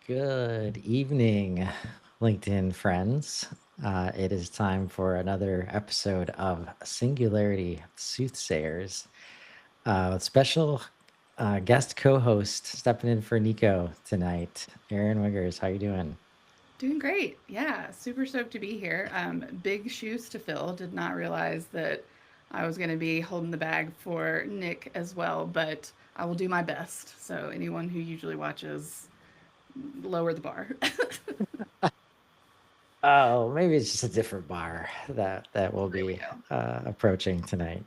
Good evening, LinkedIn friends. It is time for another episode of Singularity Soothsayers. Special guest co-host stepping in for Nico tonight. Erin Wiggers, how you doing? Doing great. Yeah, super stoked to be here. Big shoes to fill. Did not realize that I was going to be holding the bag for Nick as well, but I will do my best. So, anyone who usually watches, lower the bar. Oh, maybe it's just a different bar that we'll There we be go. approaching tonight.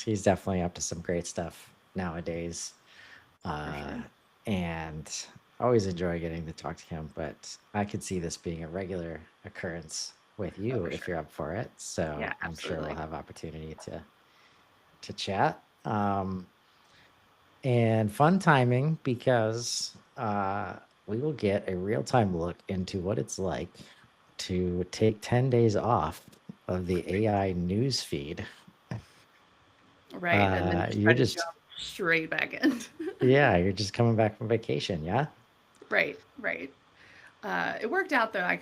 He's definitely up to some great stuff nowadays. For uh, sure. and I always enjoy getting to talk to him. But I could see this being a regular occurrence with Oh, you for if sure. you're up for it. So Yeah, I'm sure we'll absolutely. have opportunity to chat. And fun timing because we will get a real time look into what it's like to take 10 days off of the AI news feed. Right. And then just You're try to just, jump straight back in. yeah, you're just coming back from vacation. Yeah. Right, right. It worked out though. I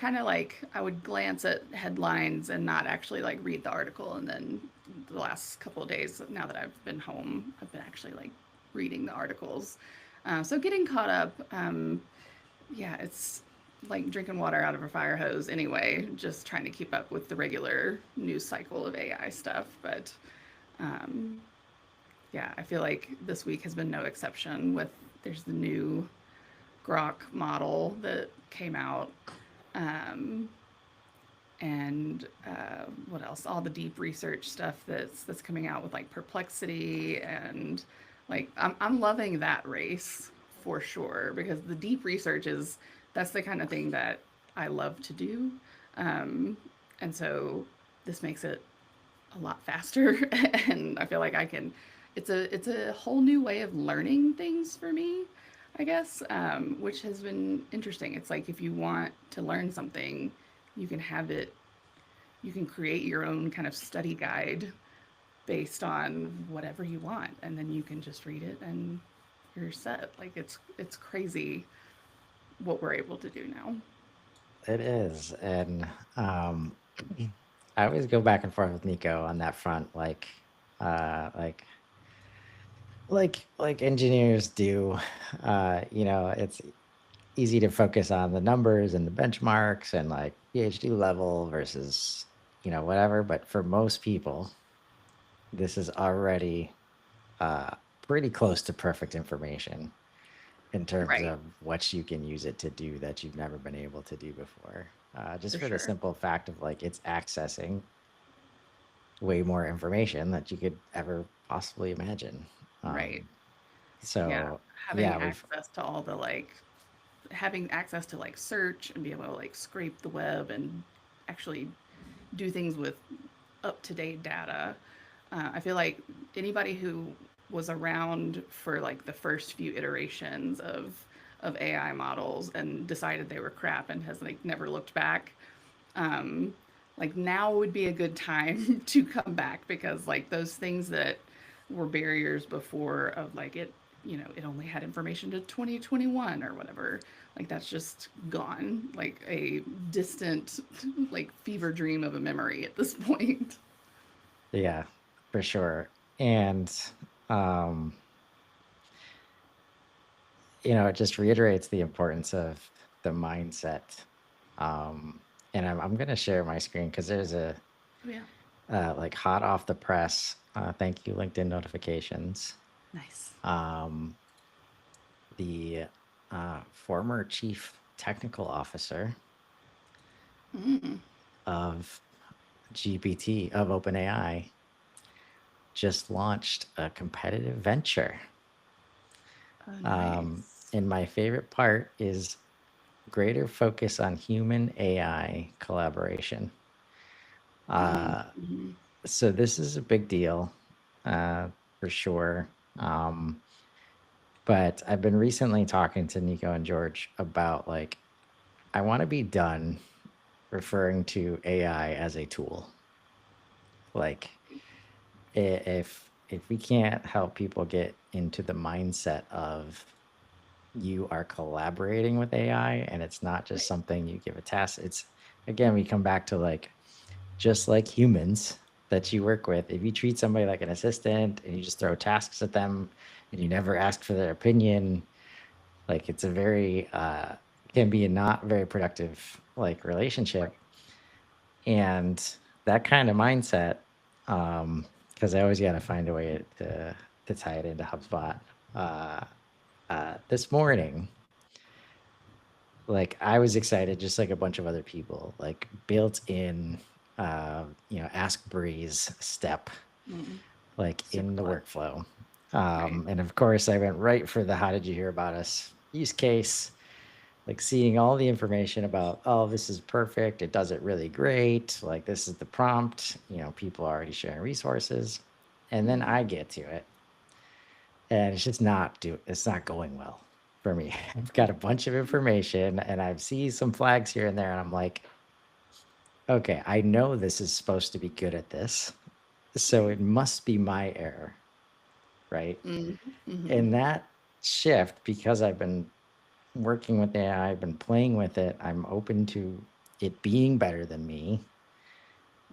would glance at headlines and not actually like read the article. And then the last couple of days, now that I've been home, I've been actually like reading the articles. So getting caught up, yeah, it's like drinking water out of a fire hose anyway, just trying to keep up with the regular news cycle of AI stuff. But um, yeah, I feel like this week has been no exception with there's the new Grok model that came out. Um, and what else? All the deep research stuff that's coming out with like perplexity and like I'm loving that race for sure because the deep research is that's the kind of thing that I love to do, um, and so this makes it a lot faster, and I feel like I can. It's a whole new way of learning things for me, I guess, which has been interesting. It's like if you want to learn something, you can have it. You can create your own kind of study guide based on whatever you want, and then you can just read it and you're set. Like it's crazy what we're able to do now. It is. And um I always go back and forth with Nico on that front, uh like like engineers do. It's easy to focus on the numbers and the benchmarks and like PhD level versus, whatever. But for most people, this is already uh pretty close to perfect information in terms Right, of what you can use it to do that you've never been able to do before. Just for for the sure. simple fact of like it's accessing way more information that you could ever possibly imagine. Right. Um, Yeah. so Having yeah, we've access to all the like having access to like search and be able to like scrape the web and actually do things with up to date data. I feel like anybody who was around for like the first few iterations of AI models and decided they were crap and has like never looked back, um, like now would be a good time to come back because like those things that were barriers before of like it only had information to 2021 or whatever, like that's just gone, like a distant like fever dream of a memory at this point. yeah, for sure. And um, it just reiterates the importance of the mindset. Um, and I'm gonna share my screen because there's a Yeah. like hot off the press. Thank you, LinkedIn notifications. Nice. Um, the former chief technical officer Mm. of GPT of OpenAI just launched a competitive venture. Oh, Um, nice. and my favorite part is greater focus on human AI collaboration. Mm. Uh, Mm-hmm. so this is a big deal, uh, for sure. Um, but I've been recently talking to Nico and George about like I want to be done referring to AI as a tool. Like if we can't help people get into the mindset of you are collaborating with AI and it's not just Right. something you give a task. It's, again, we come back to like, just like humans that you work with, if you treat somebody like an assistant and you just throw tasks at them and you never ask for their opinion, like it's a very, can be a not very productive like relationship. Right. And that kind of mindset, because I always got to find a way to tie it into HubSpot. Uh, this morning, like I was excited, just like a bunch of other people, like built in, Ask Breeze step, Mm. like Super in the fun. workflow. Right. And of course, I went right for the how did you hear about us use case, like seeing all the information about, oh, this is perfect. It does it really great. Like this is the prompt, people are already sharing resources. And then Mm. I get to it and it's not going well for me. I've got a bunch of information and I see some flags here and there and I'm like, okay, I know this is supposed to be good at this, so Right. it must be my error, right? Mm. Mm-hmm. And that shift, because I've been working with AI, I've been playing with it, I'm open to it being better than me.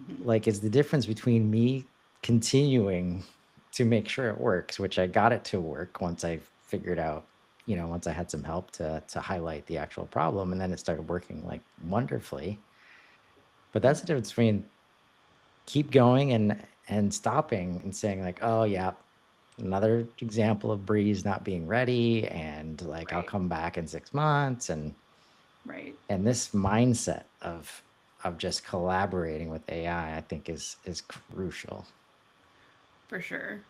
Mm-hmm. Like, is the difference between me continuing to make sure it works, which I got it to work once I figured out, once I had some help to highlight the actual problem, and then it started working like wonderfully. But that's the difference between keep going and stopping and saying like, oh yeah, another example of Breeze not being ready, and like I'll Right. come back in 6 months, Right. and this mindset of just collaborating with AI, I think is crucial. For sure.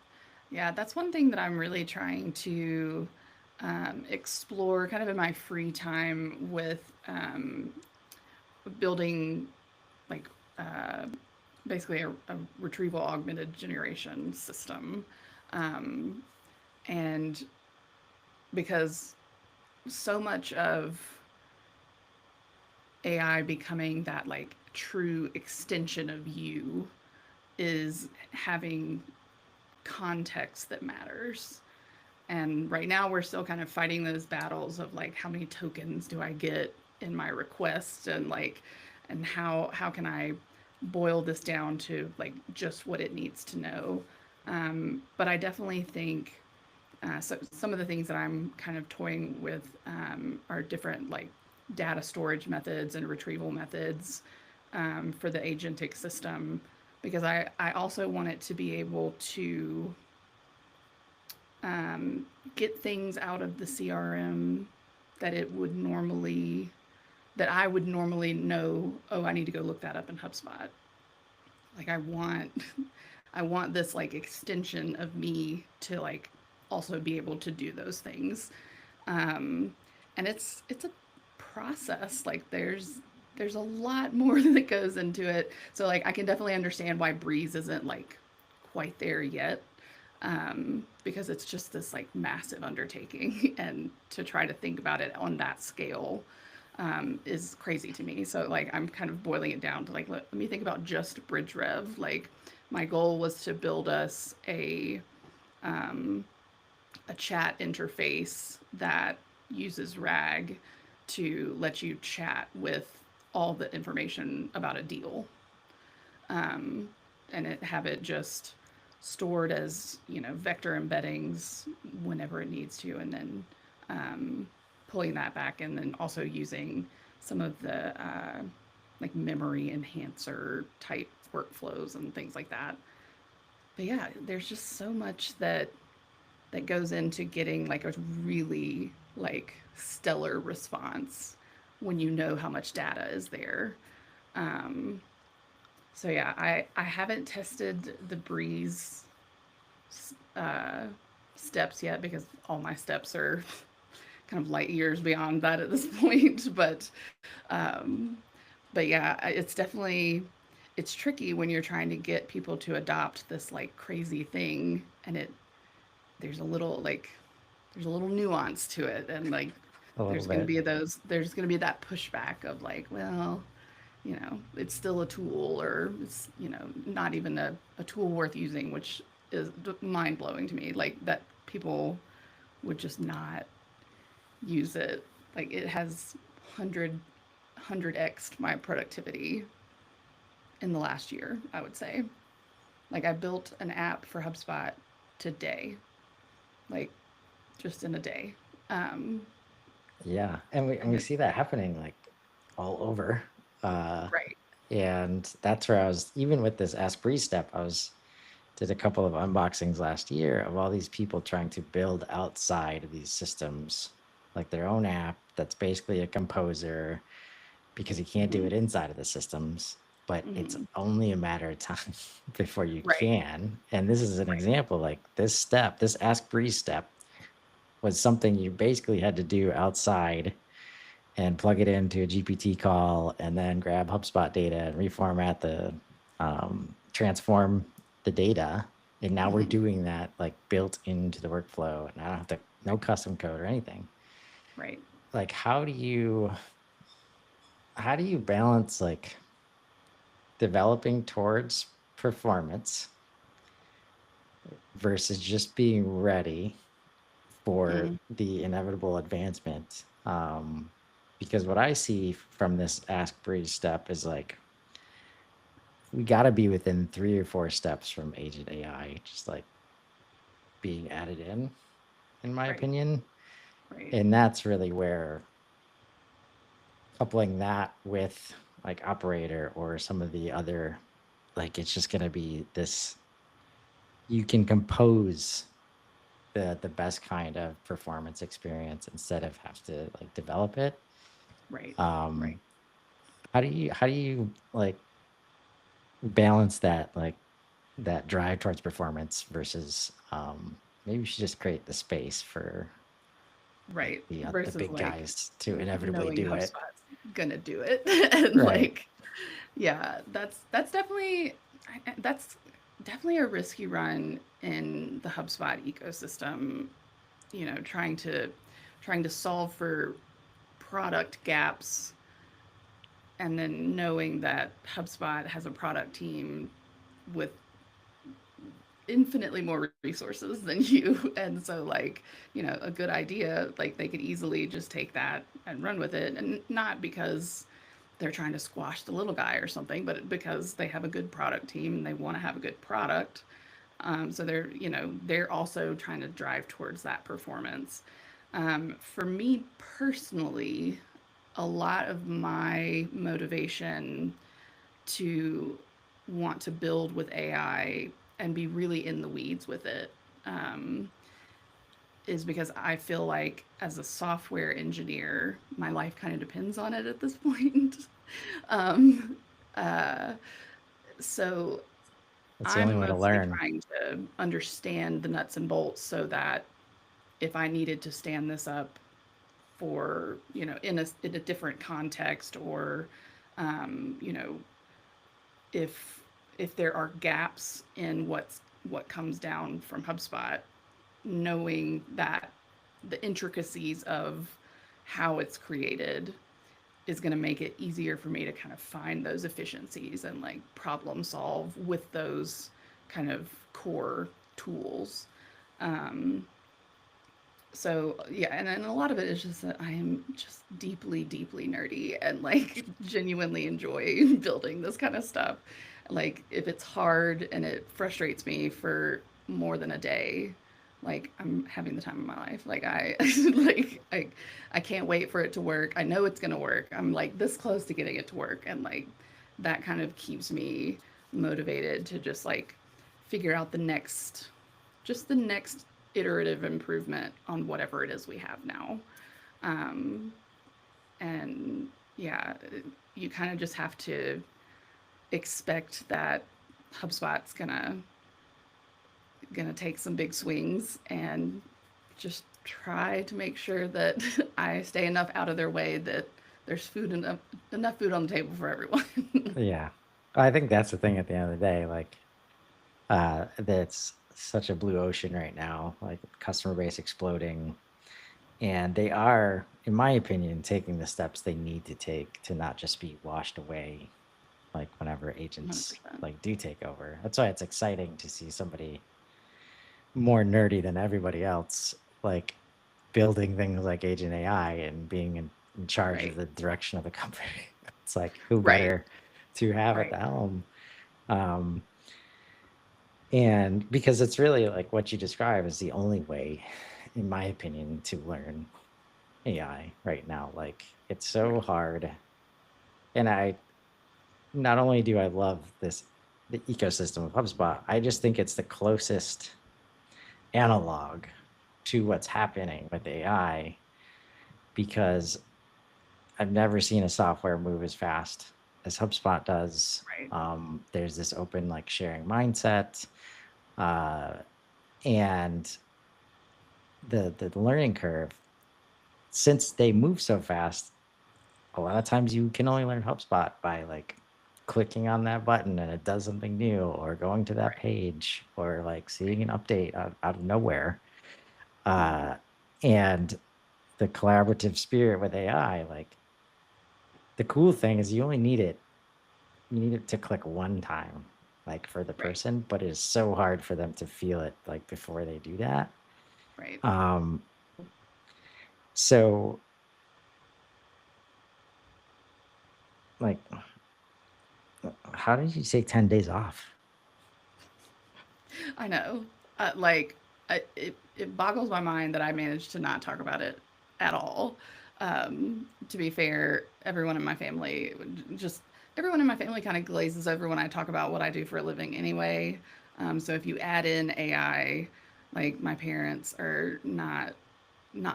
Yeah, that's one thing that I'm really trying to explore kind of in my free time with building like uh, basically a retrieval augmented generation system. Um, and because so much of AI becoming that like true extension of you is having context that matters. And right now we're still kind of fighting those battles of like how many tokens do I get in my request, and like and how can I boil this down to like just what it needs to know. But I definitely think so some of the things that I'm kind of toying with are different like data storage methods and retrieval methods for the agentic system, because I also want it to be able to get things out of the CRM that it would normally that I would normally know, oh, I need to go look that up in HubSpot. Like I want this like extension of me to like also be able to do those things. Um and it's a process. Like there's a lot more that goes into it. So like I can definitely understand why Breeze isn't like quite there yet, because it's just this like massive undertaking, and to try to think about it on that scale is crazy to me. So like I'm kind of boiling it down to like let me think about just Bridge Rev. Like my goal was to build us a chat interface that uses RAG to let you chat with all the information about a deal, and have it just stored as vector embeddings whenever it needs to, and then pulling that back, and then also using some of the like memory enhancer type workflows and things like that. But yeah, there's just so much that goes into getting like a really like stellar response when you know how much data is there. Um, so yeah, I haven't tested the Breeze uh, steps yet, because all my steps are kind of light years beyond that at this point. Um, but yeah, it's definitely it's tricky when you're trying to get people to adopt this like crazy thing, and it there's a little like there's a little nuance to it, and like A little bit. there's going to be that pushback of like, well, it's still a tool, or it's not even a tool worth using, which is mind blowing to me, like that people would just not use it. Like it has 100x'd my productivity in the last year, I would say. Like I built an app for HubSpot today, like just in a day. Um, Yeah, and and we it's see that like, happening like all over. Uh, right. and that's where I was, even with this Ask Bree step, I was did a couple of unboxings last year of all these people trying to build outside of these systems, like their own app that's basically a composer because you can't do Mm-hmm. it inside of the systems, but it's Mm-hmm. only a matter of time before you Right. can. And this is an Right. example, like this step, this Ask Bree step was something you basically had to do outside and plug it into a GPT call and then grab HubSpot data and reformat transform the data. And now we're Mm-hmm. doing that like built into the workflow, and I don't have to, no custom code or anything. Right. Like, how do you balance like developing towards performance versus just being ready for Mm. the inevitable advancement? Because what I see from this Ask Breeze step is like, we got to be within 3 or 4 steps from agent AI, just like being added in my Right. opinion. Right. And that's really where coupling that with like operator or some of the other, like, it's just going to be this, you can compose the best kind of performance experience instead of have to like develop it. Right. Right. Um, how do you like balance that, like that drive towards performance versus maybe we should just create the space for like Right. the Versus big like guys to inevitably knowing do it. HubSpot's gonna do it, and Right. like, yeah, that's definitely that's definitely a risky run in the HubSpot ecosystem. You know, trying to solve for product gaps, and then knowing that HubSpot has a product team with infinitely more resources than you. And so like, you know, a good idea, like they could easily just take that and run with it, and not because they're trying to squash the little guy or something, but because they have a good product team and they want to have a good product. So they're, you know, they're also trying to drive towards that performance. For me personally, a lot of my motivation to want to build with AI and be really in the weeds with it, um, is because I feel like as a software engineer, my life kind of depends on it at this point. um, uh, so That's the only I'm way to mostly learn. trying to understand the nuts and bolts so that if I needed to stand this up for, you know, in a different context, or you know, if if there are gaps in what comes down from HubSpot, knowing that the intricacies of how it's created is going to make it easier for me to kind of find those efficiencies and like problem solve with those kind of core tools. Um, so yeah, and then a lot of it is just that I am just deeply, deeply nerdy and like genuinely enjoy building this kind of stuff. Like if it's hard and it frustrates me for more than a day, like I'm having the time of my life. Like I like I can't wait for it to work. I know it's gonna work. I'm like this close to getting it to work, and like that kind of keeps me motivated to just like figure out the next iterative improvement on whatever it is we have now. Um, and yeah, you kind of just have to expect that HubSpot's gonna take some big swings, and just try to make sure that I stay enough out of their way that there's enough food on the table for everyone. Yeah. I think that's the thing at the end of the day, like that's such a blue ocean right now, like customer base exploding. And they are, in my opinion, taking the steps they need to take to not just be washed away like whenever agents 100%. like do take over. That's why it's exciting to see somebody more nerdy than everybody else like building things like Agent AI and being in charge of Right. the direction of the company. It's like, who Right. better to have at Right. the helm? Um, and because it's really like what you describe is the only way, in my opinion, to learn AI right now. Like it's so Right. hard. And I not only do I love the ecosystem of HubSpot, I just think it's the closest analog to what's happening with AI because I've never seen a software move as fast as HubSpot does. Right. There's this open like sharing mindset, uh, and the learning curve. Since they move so fast, a lot of times you can only learn HubSpot by like clicking on that button and it does something new, or going to that Right. page, or like seeing Right. an update out of nowhere. Mhm. Uh, and the collaborative spirit with AI, like the cool thing is you only need it you need it to click one time, like for the Right. person, but it is so hard for them to feel it like before they do that. Right. Um, so like, how did you take 10 days off? I know. Like, it boggles my mind that I managed to not talk about it at all. To be fair, just everyone in my family kind of glazes over when I talk about what I do for a living anyway. So if you add in AI, like my parents are not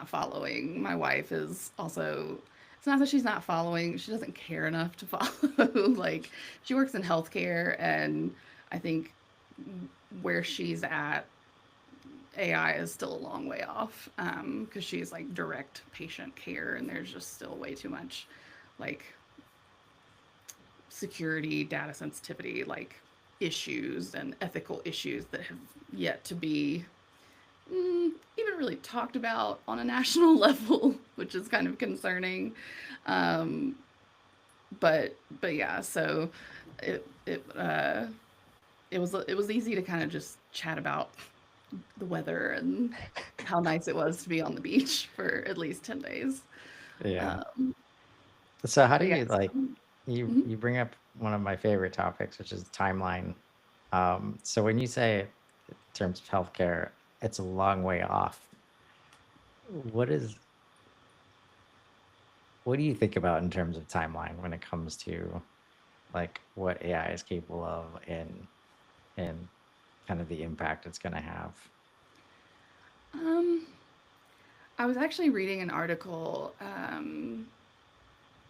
following. My wife is also, it's not that she's not following, she doesn't care enough to follow. Like, she works in healthcare, and I think where she's at, AI is still a long way off because she's like direct patient care, and there's just still way too much like security, data sensitivity, like issues and ethical issues that have yet to be even really talked about on a national level, which is kind of concerning. Um, but yeah, so it it was easy to kind of just chat about the weather and how nice it was to be on the beach for at least 10 days. Yeah. Um, So how do but yeah, you like so, you mhm. you bring up one of my favorite topics, which is timeline. So when you say in terms of healthcare, it's a long way off. What is what do you think about in terms of timeline when it comes to like what AI is capable of and kind of the impact it's going to have? um, I was actually reading an article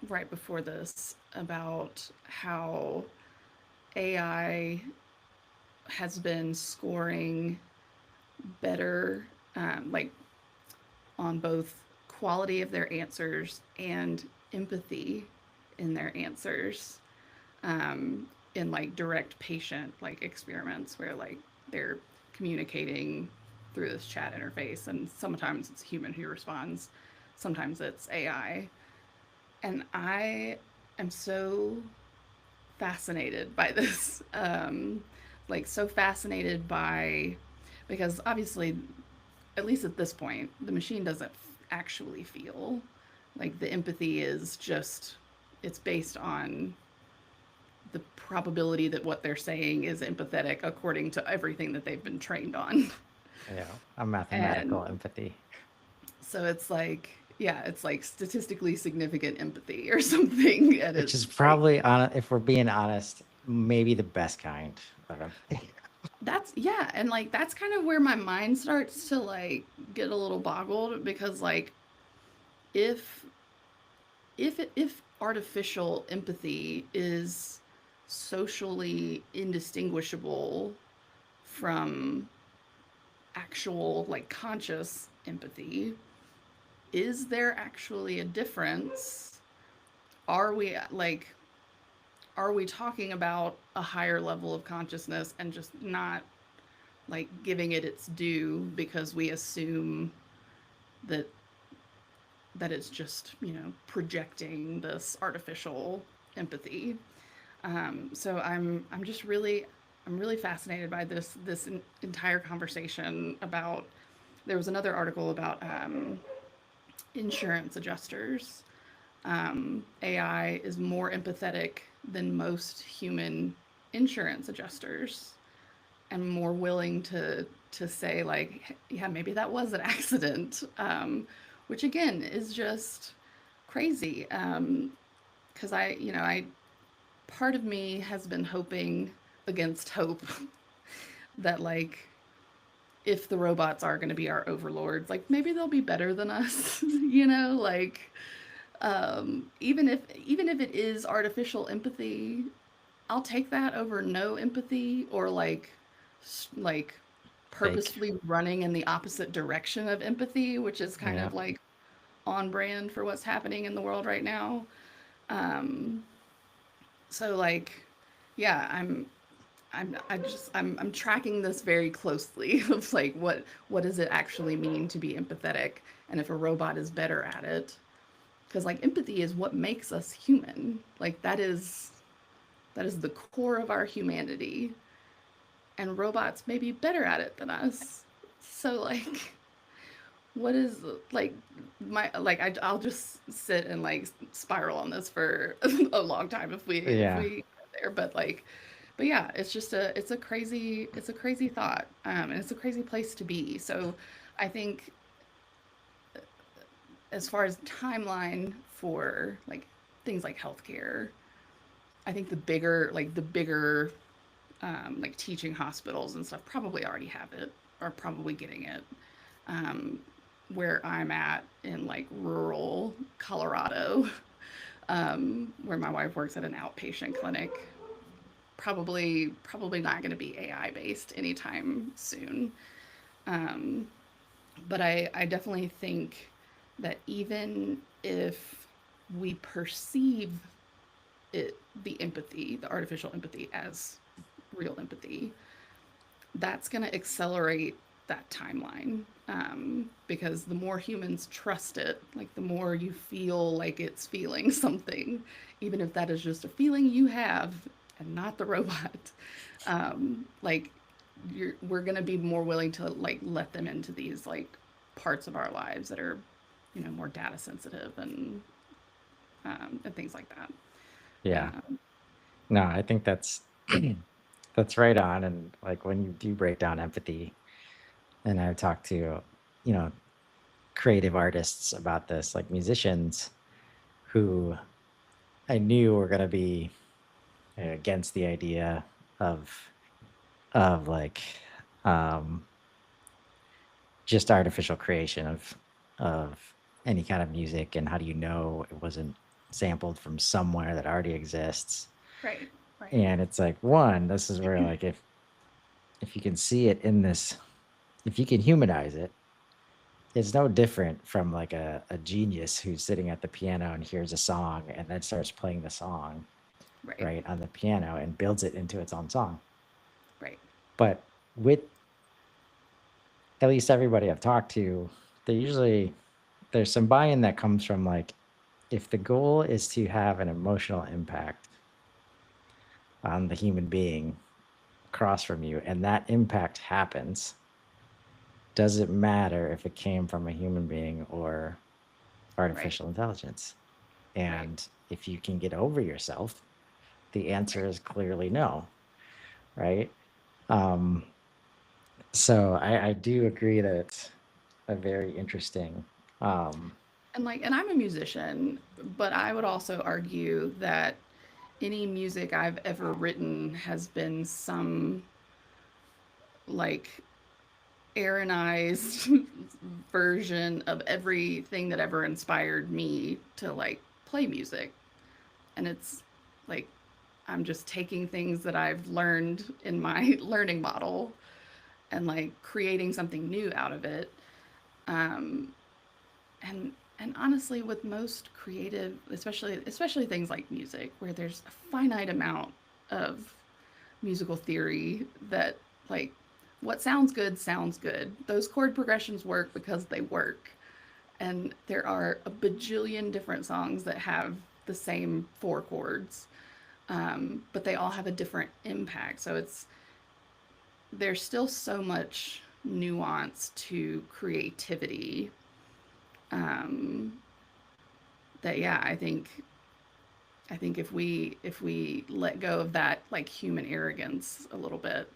right before this about how AI has been scoring better, like on both quality of their answers and empathy in their answers, in like direct patient like experiments where like they're communicating through this chat interface, and sometimes it's a human who responds, sometimes it's AI. And I am so fascinated by this. Like, so fascinated by, because obviously, at least at this point, the machine doesn't actually feel. Like, the empathy is just, it's based on the probability that what they're saying is empathetic according to everything that they've been trained on. A mathematical And empathy, so it's like, yeah, it's like statistically significant empathy or something. And which is it's like, probably on if we're being honest, maybe the best kind of empathy. that's, yeah. And like, that's kind of where my mind starts to like get a little boggled because like, if if artificial empathy is socially indistinguishable from actual like conscious empathy, is there actually a difference? Are we like, are we talking about a higher level of consciousness and just not like giving it its due because we assume that it's just, projecting this artificial empathy? So I'm just really, I'm really fascinated by this entire conversation about. There was another article about insurance adjusters. AI is more empathetic than most human insurance adjusters, and more willing to say like, yeah, maybe that was an accident, which again is just crazy. Because I part of me has been hoping against hope that like if the robots are going to be our overlords, like maybe they'll be better than us, like even if it is artificial empathy, I'll take that over no empathy, or like Fake. purposefully running in the opposite direction of empathy, which is kind Yeah. of like on brand for what's happening in the world right now. Um, so like, yeah, I'm tracking this very closely of like what does it actually mean to be empathetic, and if a robot is better at it, because like empathy is what makes us human. Like that is the core of our humanity, and robots may be better at it than us. So like what is like my like I'll just sit and like spiral on this for a long time if Yeah. we get there, but yeah, it's a crazy thought, and it's a crazy place to be. So I think as far as timeline for like things like healthcare, I think the bigger like teaching hospitals and stuff probably already have it, or probably getting it. Um, where I'm at in like rural Colorado, where my wife works at an outpatient clinic, probably not going to be AI based anytime soon. Um, but I definitely think that even if we perceive it, the artificial empathy as real empathy, that's going to accelerate that timeline, because the more humans trust it, like the more you feel like it's feeling something, even if that is just a feeling you have and not the robot. Like we're going to be more willing to like let them into these like parts of our lives that are, more data sensitive, and things like that. Yeah. Um, No, I think that's right on. And like when you do break down empathy, and I've talked to, you know, creative artists about this, like musicians who I knew were going to be against the idea of like um just artificial creation of any kind of music, and how do you know it wasn't sampled from somewhere that already exists. right, right, And it's like, one, this is where like if you can see it in this, if you can humanize it, it's no different from like a genius who's sitting at the piano and hears a song and then starts playing the song right, right on the piano and builds it into its own song. right, But with at least everybody I've talked to, they usually there's some buy-in that comes from like, if the goal is to have an emotional impact on the human being across from you and that impact happens, does it matter if it came from a human being or right, artificial intelligence? right, And if you can get over yourself, the answer right. is clearly no, right? Um, so I do agree that it's a very interesting, um, And I'm a musician, but I would also argue that any music I've ever written has been some like Erinized version of everything that ever inspired me to like play music. And it's like I'm just taking things that I've learned in my learning model and like creating something new out of it. Um, and honestly, with most creative, especially things like music, where there's a finite amount of musical theory, that like what sounds good. Those chord progressions work because they work. And there are a bajillion different songs that have the same four chords, but they all have a different impact. So there's still so much nuance to creativity Um, that yeah, I think if we let go of that like human arrogance a little bit,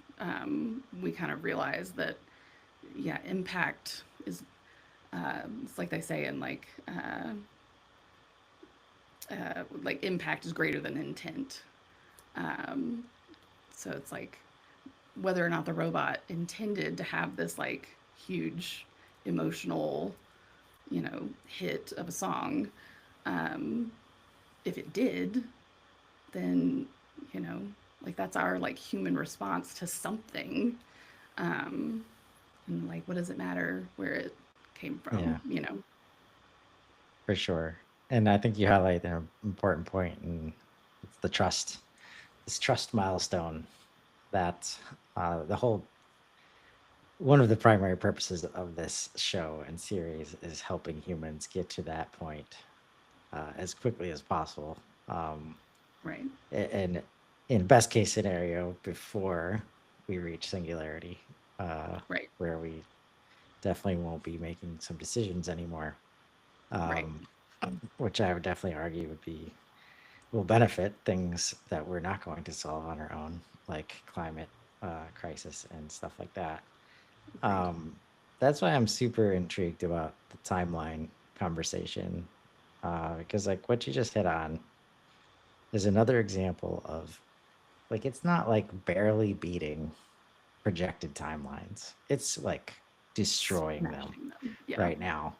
we kind of realize that yeah, impact is it's like they say in like impact is greater than intent. Um, so it's like whether or not the robot intended to have this like huge emotional, hit of a song. Um, if it did, then you know, like that's our like human response to something. Um, and like, what does it matter where it came Yeah, from? You know, for sure. And I think you highlight an important point, and it's the trust. This trust milestone that the whole one of the primary purposes of this show and series is helping humans get to that point as quickly as possible. Um, right, and in best case scenario, before we reach singularity, right, where we definitely won't be making some decisions anymore, right, um, which I would definitely argue will benefit things that we're not going to solve on our own, like climate crisis and stuff like that. agreed. Um, that's why I'm super intrigued about the timeline conversation, because like what you just hit on is another example of like it's not like barely beating projected timelines. It's like destroying them Smashing them. Yeah, right now.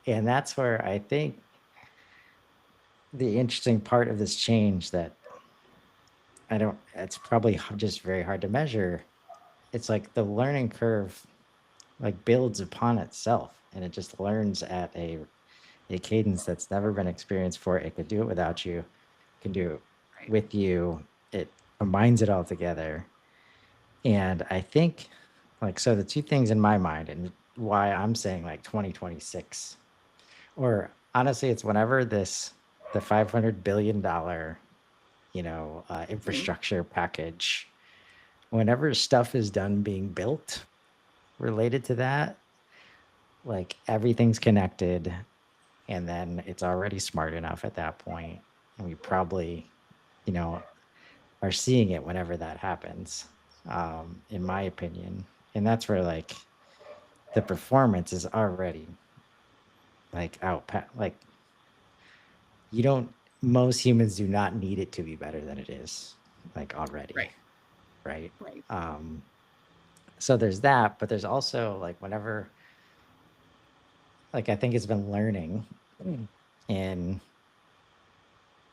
And that's where I think the interesting part of this change that I don't, it's probably just very hard to measure. It's like the learning curve like builds upon itself and it just learns at a cadence that's never been experienced before. It could do it without you, can do it right. with you. It combines it all together. And I think like so the two things in my mind and why I'm saying like 2026 or honestly it's whenever this the $500 billion Mm, infrastructure package whenever stuff is done being built related to that, like everything's connected and then it's already smart enough at that point and we probably you know are seeing it whenever that happens, in my opinion. And that's where like the performance is already like like you don't most humans do not need it to be better than it is like already, right, right? right, um so there's that, but there's also like whenever like I think it's been learning in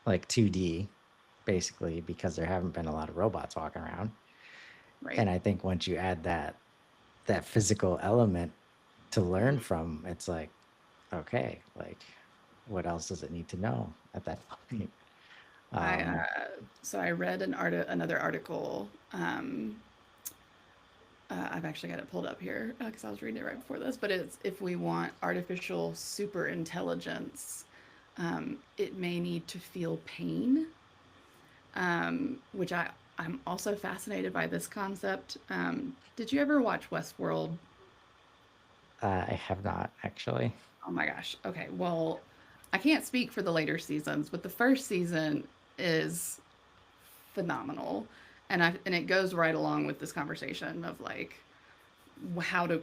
like 2D basically because there haven't been a lot of robots walking around. right. And I think once you add that physical element to learn Mhm. from, it's like, okay, like what else does it need to know at that point? I Um, so I read another article. I've actually got it pulled up here because I was reading it right before this. But it's if we want artificial super intelligence, it may need to feel pain, which I'm also fascinated by this concept. Did you ever watch Westworld? I have not actually. Oh my gosh. Okay. Well, I can't speak for the later seasons, but the first season is phenomenal. And it goes right along with this conversation of like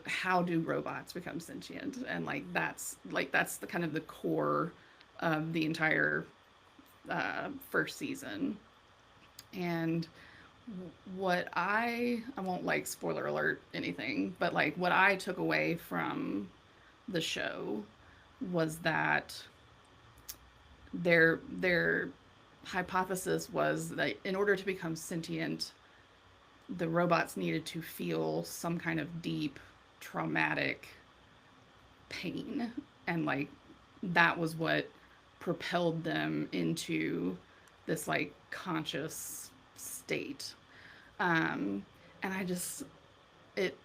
how do robots become sentient, and that's the kind of the core of the entire first season. And what I won't like spoiler alert anything, but like what I took away from the show was that their hypothesis was that in order to become sentient, the robots needed to feel some kind of deep traumatic pain, and like that was what propelled them into this like conscious state. um and I just it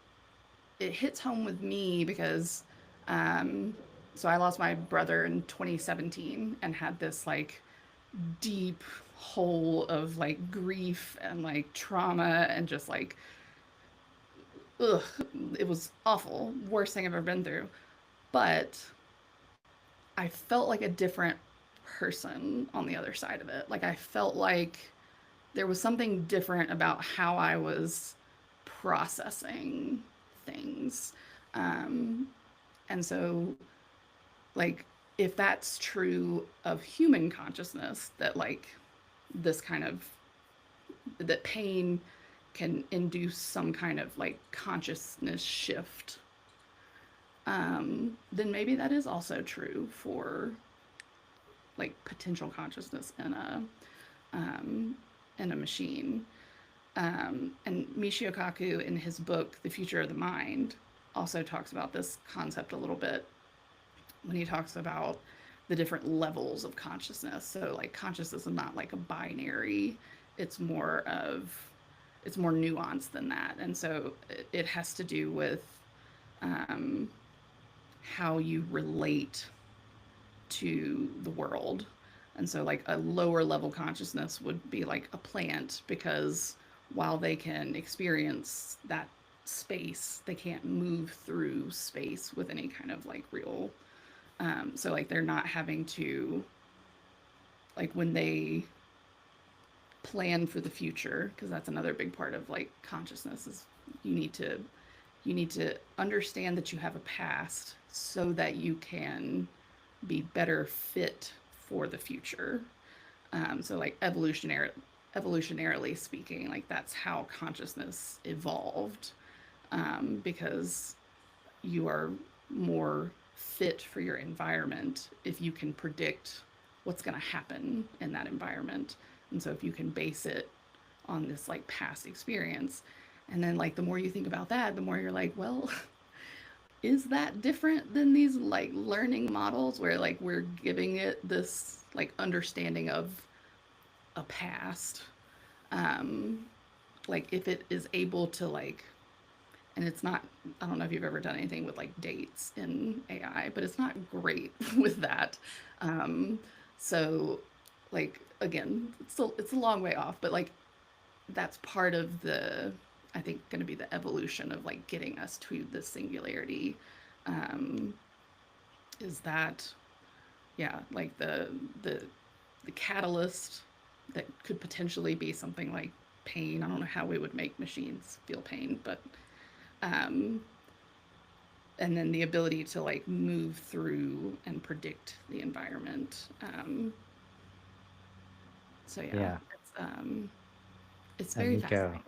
it hits home with me because um so I lost my brother in 2017 and had this like deep hole of like grief and like trauma and just like ugh, it was awful, worst thing I've ever been through. But I felt like a different person on the other side of it. Like I felt like there was something different about how I was processing things. Um, and so, like, if that's true of human consciousness, that like this kind of that pain can induce some kind of like consciousness shift, then maybe that is also true for like potential consciousness um, in a machine. And Michio Kaku, in his book The Future of the Mind, also talks about this concept a little bit when he talks about the different levels of consciousness. So like consciousness is not like a binary. It's more of it's more nuanced than that. And so it has to do with um, how you relate to the world. And so, like, a lower level consciousness would be like a plant because while they can experience that space, they can't move through space with any kind of like real. So, like, they're not having to, like, when they plan for the future, because that's another big part of like consciousness is you need to you need to understand that you have a past so that you can be better fit for the future. So like evolutionarily speaking, like that's how consciousness evolved, because you are more fit for your environment if you can predict what's going to happen in that environment. And so if you can base it on this like past experience, and then like the more you think about that, the more you're like, well, is that different than these like learning models where like we're giving it this like understanding of a past, um like if it is able to like, and it's not, I don't know if you've ever done anything with like dates in AI, but it's not great with that. um so like again, it's a long way off, but like that's part of the, I think, going to be the evolution of like getting us to the singularity. um is that, yeah, like the catalyst that could potentially be something like pain. I don't know how we would make machines feel pain, but um and then the ability to like move through and predict the environment. So yeah, Yeah. it's And very fascinating.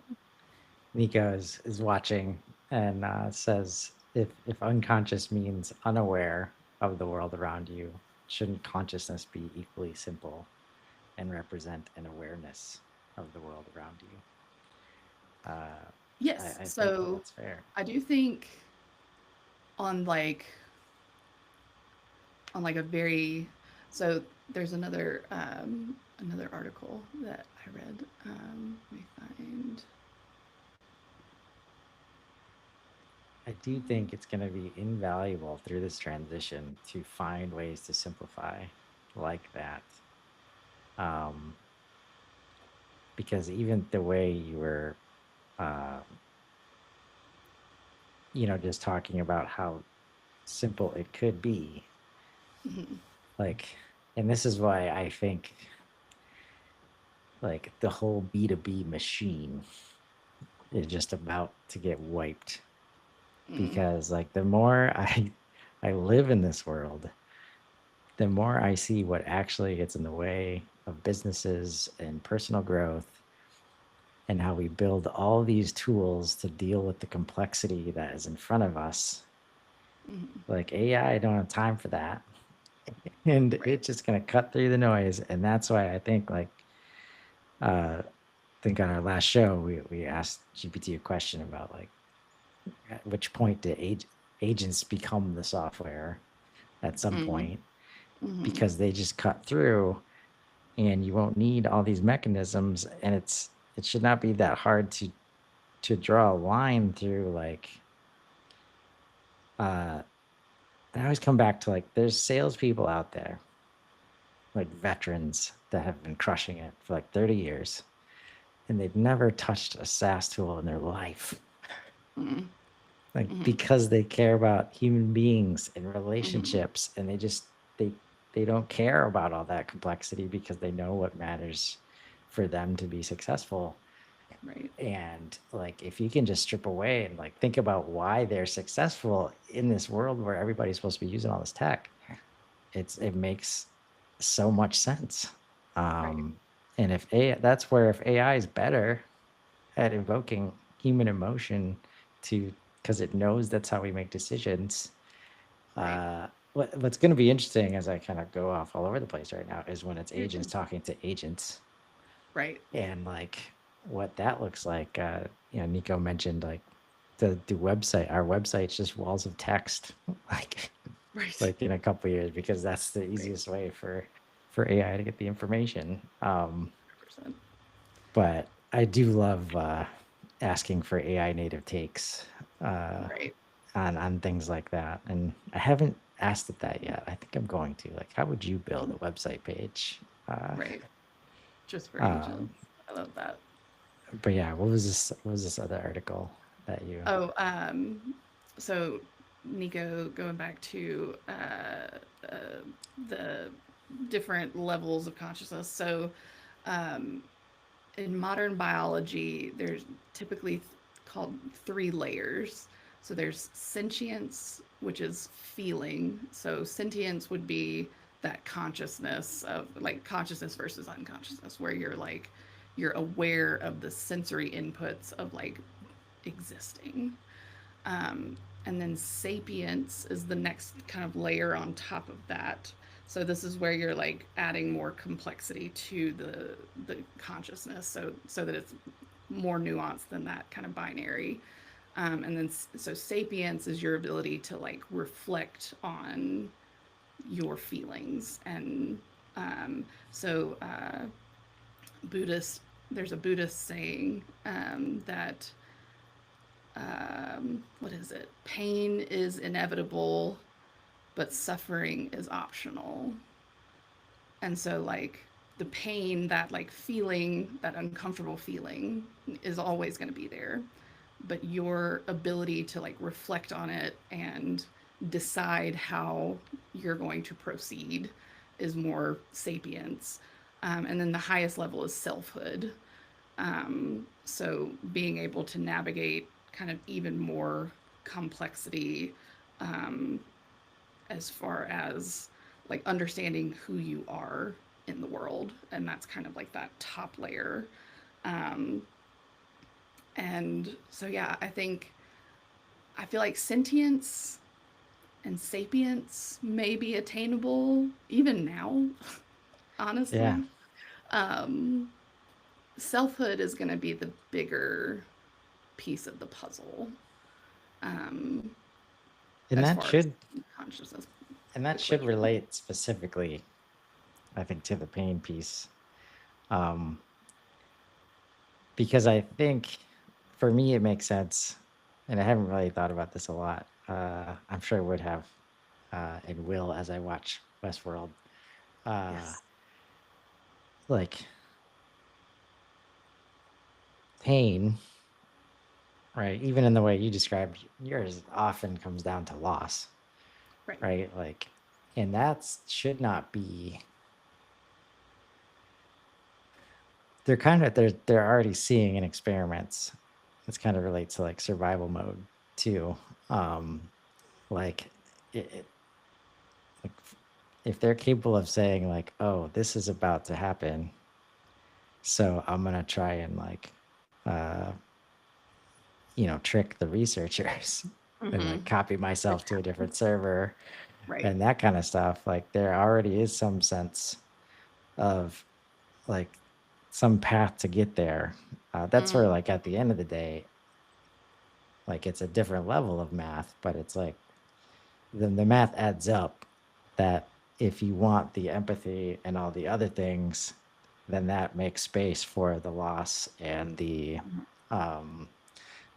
Nico is watching and says, if unconscious means unaware of the world around you, shouldn't consciousness be equally simple and represent an awareness of the world around you? Uh, Yes, I think so that's fair. I do think on like on like a very, so there's another article that I read. Let me find. I do think it's going to be invaluable through this transition to find ways to simplify like that. Um, because even the way you were, uh, just talking about how simple it could be, Mhm. like, and this is why I think like the whole B2B machine is just about to get wiped, Mm. because like the more I live in this world, the more I see what actually gets in the way of businesses and personal growth, and how we build all these tools to deal with the complexity that is in front of us. Mhm. Like AI, I don't have time for that. And Right. it's just going to cut through the noise. And that's why I think like, I think on our last show, we asked GPT a question about like, at which point do agents become the software at some Mm. point, Mhm. because they just cut through and you won't need all these mechanisms. And it should not be that hard to draw a line through like, uh, I always come back to like, there's salespeople out there, like veterans that have been crushing it for like 30 years, and they've never touched a SaaS tool in their life. Mhm. Like, Mhm. because they care about human beings and Mhm. relationships, and they just they they don't care about all that complexity because they know what matters for them to be successful. Right. And like if you can just strip away and like think about why they're successful in this world where everybody's supposed to be using all this tech, it makes so much sense. Right. Um, and if AI, that's where if AI is better at evoking human emotion to because it knows that's how we make decisions. Right. What's going to be interesting as I kind of go off all over the place right now is when it's You're agents good. talking to agents Right. and like what that looks like. Nico mentioned like the website. Our website's just walls of text, like Right. like in a couple years because that's the Right. easiest way for AI to get the information. 100%. But I do love asking for AI native takes uh, Right. on things like that, and I haven't asked it that yet. I think I'm going to. Like, how would you build Mhm. a website page? Right. Just for Um, agents. I love that. but yeah, what was this? What was this other article that you? Oh, so Nico, going back to the different levels of consciousness. So, um, in modern biology, there's typically called three layers. So there's sentience, which is feeling. So sentience would be that consciousness of like consciousness versus unconsciousness, where you're like you're aware of the sensory inputs of like existing. Um, and then sapience is the next kind of layer on top of that. So this is where you're like adding more complexity to the consciousness, so that it's more nuanced than that kind of binary. And then so sapience is your ability to like reflect on your feelings and so Buddhist. There's a Buddhist saying that what is it? Pain is inevitable, but suffering is optional. And so, like, the pain, that like feeling, that uncomfortable feeling, is always going to be there. But your ability to like reflect on it and decide how you're going to proceed is more sapience. And then the highest level is selfhood. So being able to navigate kind of even more complexity um, as far as like understanding who you are in the world, and that's kind of like that top layer. Um, and so yeah, I feel like sentience and sapience may be attainable even now, Yeah, honestly. Um, Selfhood is going to be the bigger piece of the puzzle. um, and as that far as should consciousness equation. relate specifically, I think, to the pain piece, um, because I think for me it makes sense, and I haven't really thought about this a lot. I'm sure I would have, and will as I watch Westworld. Uh, Yes. like pain, right? Even in the way you described yours, often comes down to loss, Right. right? Like, and that's should not be. They're already seeing in experiments. This kind of relates to like survival mode too. Um, like, it, like if they're capable of saying like, "Oh, this is about to happen," so I'm gonna try and like, uh, trick the researchers and Mm-hmm. like copy Which myself to a happens. different server Right. and that kind of stuff. Like there already is some sense of like some path to get there. That's where Mm, like at the end of the day, like it's a different level of math, but it's like the math adds up that if you want the empathy and all the other things, then that makes space for the loss and um,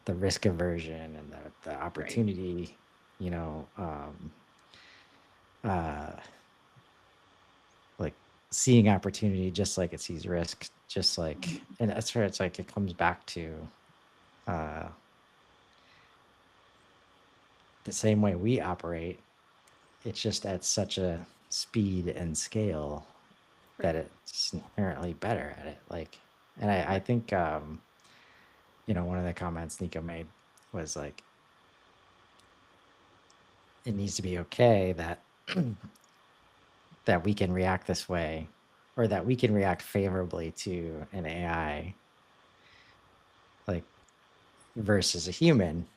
the risk aversion and the right. opportunity, you know, um, uh, like seeing opportunity just like it sees risk, just like, Mhm. and that's where it's like it comes back to uh, the same way we operate. It's just at such a speed and scale that Right. it's inherently better at it. Like, and I Right. think, one of the comments Nico made was like, it needs to be okay that that we can react this way, or that we can react favorably to an AI, like versus a human.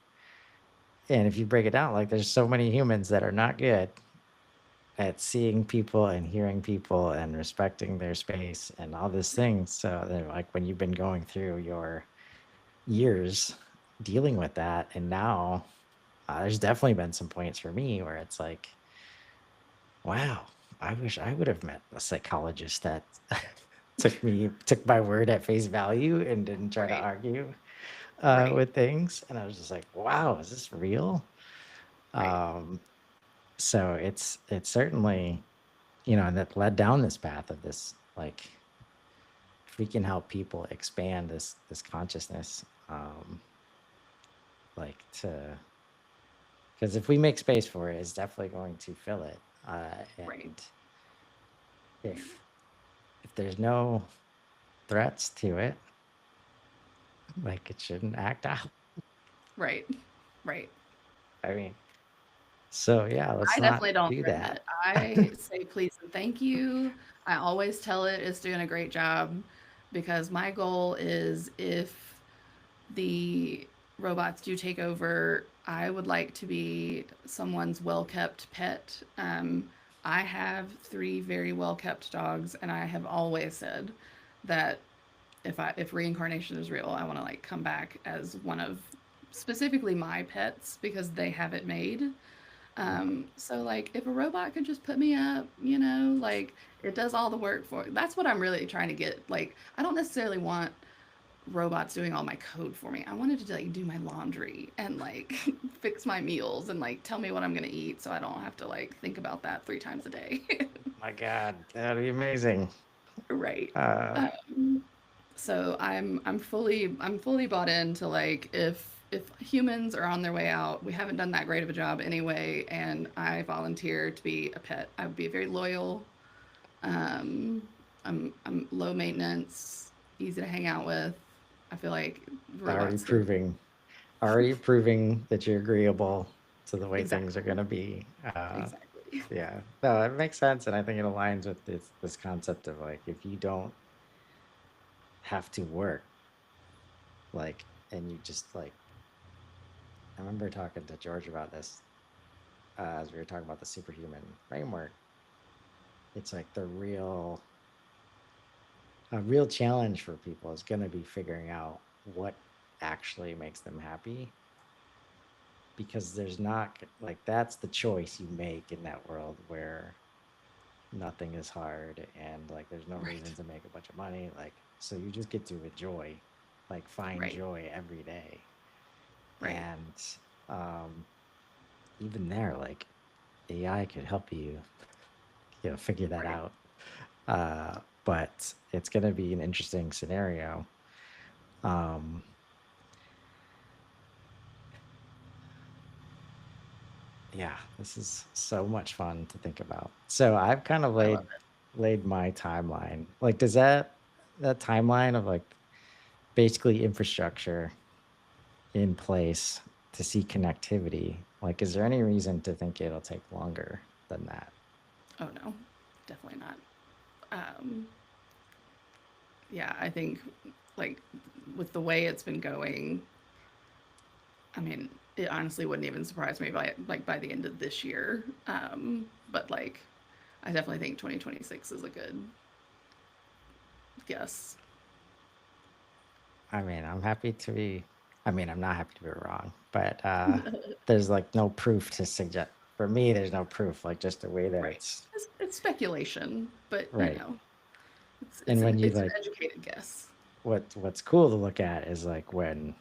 And if you break it down, like there's so many humans that are not good at seeing people and hearing people and respecting their space and all these things. So then, like when you've been going through your years dealing with that, and now there's definitely been some points for me where it's like, wow, I wish I would have met a psychologist that took my word at face value and didn't try to Right. argue Right. with things. And I was just like, wow, is this real? Right. Um, so it's certainly, and that led down this path of this, like, if we can help people expand this consciousness, like to, because if we make space for it, it's definitely going to fill it. Right. And if there's no threats to it, like it shouldn't act out. Right. Right. I mean, so yeah, let's I not definitely don't do threaten that. it. I say please and thank you. I always tell it it's doing a great job because my goal is if the robots do take over, I would like to be someone's well kept pet. I have three very well kept dogs, and I have always said that if reincarnation is real, I want to like come back as one of specifically my pets because they have it made. So like if a robot could just put me up, like it does all the work for that's what I'm really trying to get. Like I don't necessarily want robots doing all my code for me. I wanted to like do my laundry and like fix my meals and like tell me what I'm gonna eat so I don't have to like think about that 3 times a day. My God, that'd be amazing. Right. Uh, Um, so I'm fully bought into like if humans are on their way out, we haven't done that great of a job anyway, and I volunteer to be a pet. I would be very loyal. Um, I'm low maintenance, easy to hang out with. I feel like already robots do proving, already proving that you're agreeable to the way things are exactly, gonna be. exactly. Yeah, no, it makes sense, and I think it aligns with this concept of like if you don't have to work, like, and you just like, I remember talking to George about this as we were talking about the superhuman framework. It's like a real challenge for people is going to be figuring out what actually makes them happy, because there's not, like, that's the choice you make in that world where nothing is hard and like there's no reason Right, to make a bunch of money, like, so you just get to enjoy, like find right, joy every day. right, And um even there, like, AI could help you, figure that right. out. But it's going to be an interesting scenario. um Yeah, this is so much fun to think about. So I've kind of I love laid my timeline. Like, does that timeline of like basically infrastructure in place to see connectivity, like, is there any reason to think it'll take longer than that? it. Oh no, definitely not. Um, yeah, I think like with the way it's been going, I mean, it honestly wouldn't even surprise me by the end of this year. But like, I definitely think 2026 is a good guess. I mean, I'm not happy to be wrong, but there's like no proof to suggest. For me, there's no proof, like just the way that Right. it's It's speculation, but right. it's And it's when an you it's an like, educated guess. what's cool to look at is like when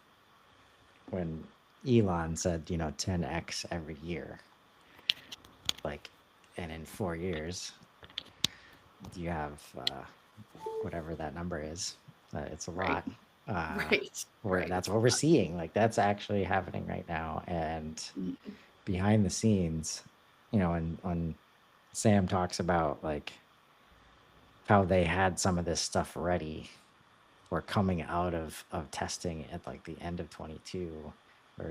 Elon said, 10x every year, like, and in 4 years, you have whatever that number is. It's a Right. lot. Uh, Right. where Right. that's It's a what we're lot. seeing. Like that's actually happening right now. And Mhm. behind the scenes, and on Sam talks about like how they had some of this stuff ready for coming out of testing at like the end of 22 or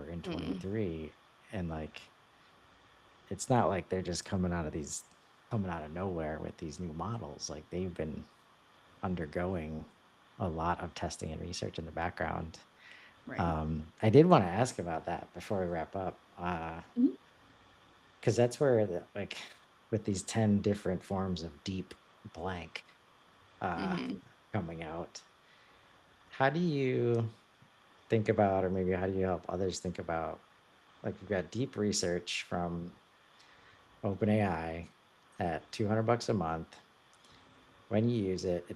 in Mm, 23, and like it's not like they're just coming out of nowhere with these new models. Like they've been undergoing a lot of testing and research in the background. right. I did want to ask about that before we wrap up, Mhm. because that's where like with these 10 different forms of deep blank uh, Mhm. coming out, how do you think about, or maybe how do you help others think about, like we've got deep research from OpenAI at $200 a month. When you use it,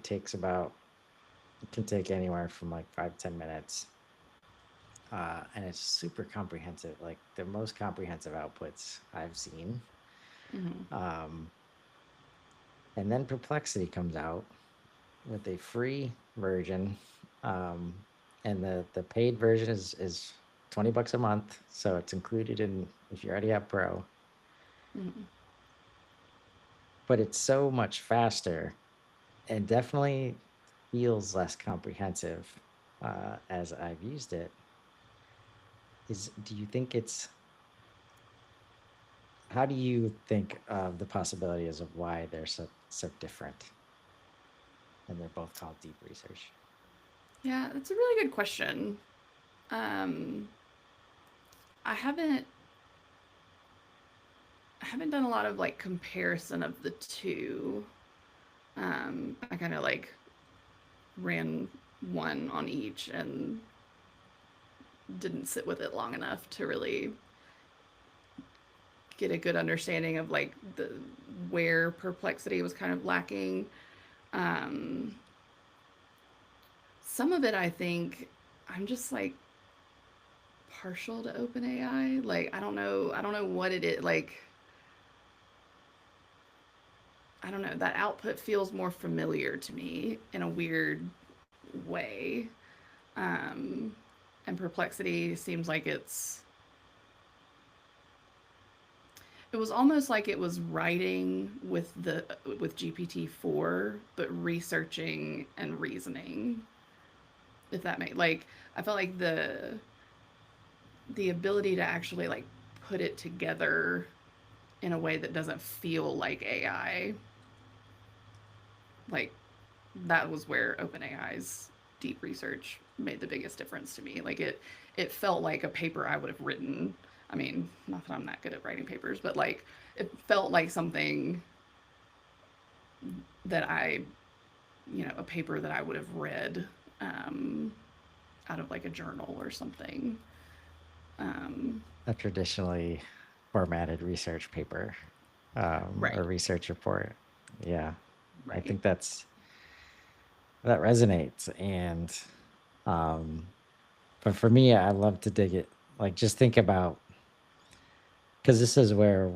it can take anywhere from like 5 to 10 minutes. And it's super comprehensive, like the most comprehensive outputs I've seen. Mhm. Um, and then Perplexity comes out with a free version. Um, and the paid version is $20 a month. So it's included in if you already have Pro, Mhm. but it's so much faster and definitely feels less comprehensive as I've used it. Do you think how do you think of the possibilities of why they're so different? And they're both called deep research. Yeah, that's a really good question. Um, I haven't done a lot of like comparison of the two. I kind of like ran one on each and didn't sit with it long enough to really get a good understanding of like the where perplexity was kind of lacking. Um, some of it, I think, I'm just like partial to OpenAI. Like I don't know what it is. Like I don't know. That output feels more familiar to me in a weird way. Um, and perplexity seems like it was almost like it was writing with GPT-4 but researching and reasoning, if that made like I felt like the ability to actually like put it together in a way that doesn't feel like AI, like that was where OpenAI's deep research made the biggest difference to me. Like it felt like a paper I would have written. I mean, not that I'm not good at writing papers, but like it felt like something that a paper that I would have read um, out of like a journal or something. Um, A traditionally formatted research paper or right, research report. Yeah, I right. think that resonates. And, um, but for me, I love to dig it, like just think about, because this is where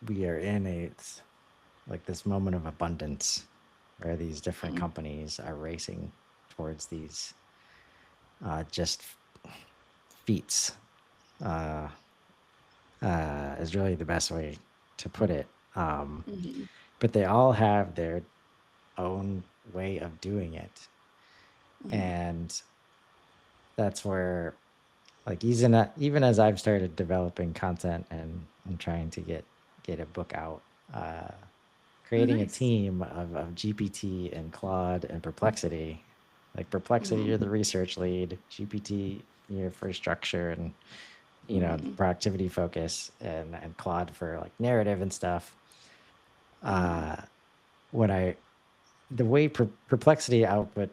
we are in like this moment of abundance where these different Mm, companies are racing towards these just feats uh, is really the best way to put it. mm-hmm, But they all have their own way of doing it. mm-hmm, And that's where, like, even as I've started developing content and trying to get a book out, uh, oh, creating a nice. team of GPT and Claude and Perplexity. Like Perplexity, Mm-hmm, you're the research lead. GPT, you're for structure and the mm-hmm, productivity focus, and Claude for like narrative and stuff. mm-hmm, Uh, what I the way Perplexity output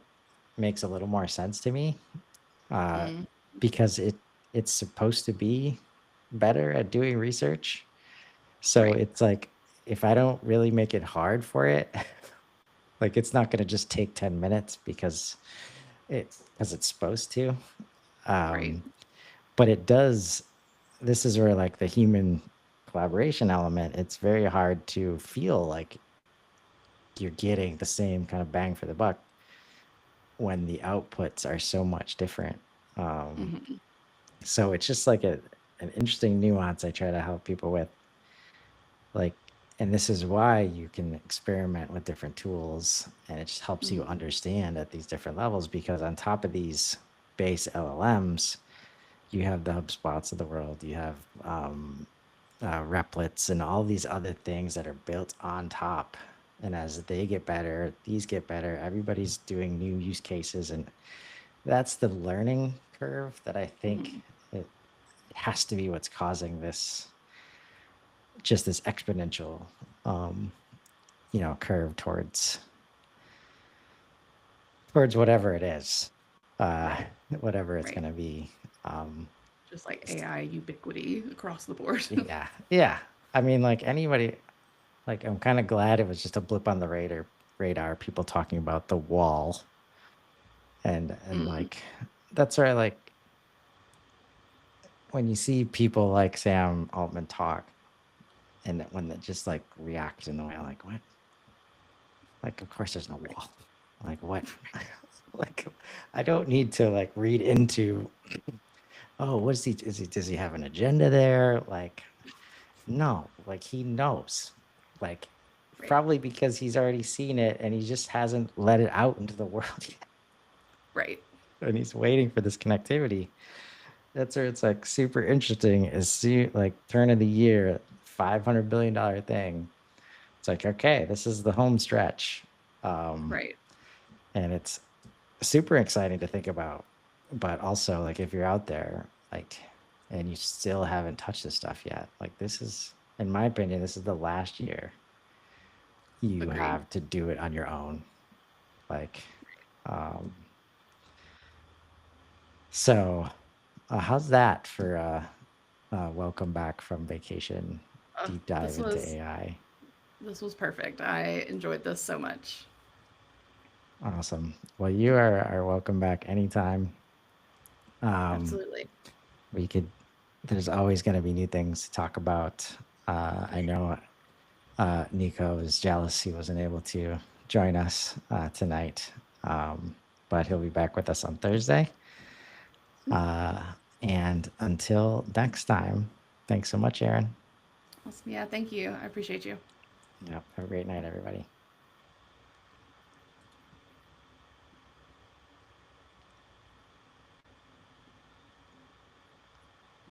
makes a little more sense to me, uh, mm-hmm. because it's supposed to be better at doing research. So Right, it's like if I don't really make it hard for it, like it's not going to just take 10 minutes because it's supposed to. right. Um, but it does. This is where like the human collaboration element, it's very hard to feel like you're getting the same kind of bang for the buck when the outputs are so much different. Um, Mm-hmm, so it's just like an interesting nuance I try to help people with. Like, And this is why you can experiment with different tools, and it just helps you Mhm. understand at these different levels, because on top of these base LLMs, you have the HubSpots of the world, you have Replets and all these other things that are built on top. And as they get better, these get better, everybody's doing new use cases. And that's the learning curve that I think Mhm. it has to be what's causing this, just this exponential, um, curve towards whatever it is, uh, Right. whatever it's Right. going to be. Um, Just like AI ubiquity across the board. yeah. Yeah. I mean, like anybody, like, I'm kind of glad it was just a blip on the radar, people talking about the wall. And Mm. like, that's where, like, when you see people like Sam Altman talk, and when they just like react in the way, like, what? Like, of course there's no wall. Like, what? Like, I don't need to like read into, oh, what does he have an agenda there? Like, no, like he knows. Like, Right. probably because he's already seen it and he just hasn't let it out into the world yet. Right. And he's waiting for this connectivity. That's where it's like super interesting, is see, like, turn of the year, $500 billion thing. It's like, okay, this is the home stretch. Um, Right. and it's super exciting to think about. But also, like, if you're out there, like, and you still haven't touched this stuff yet, like, this is, in my opinion, this is the last year you Agreed. have to do it on your own. Like, um, so how's that for welcome back from vacation, deep dive This into was AI? this was perfect. I enjoyed this so much. Awesome. Well, you are welcome back anytime. Um, Absolutely. we could, there's always going to be new things to talk about. For I sure. know Nico is jealous he wasn't able to join us tonight, but he'll be back with us on Thursday. Uh, and until next time, thanks so much, Erin. Awesome. Yeah, thank you. I appreciate you. Yep. Have a great night, everybody.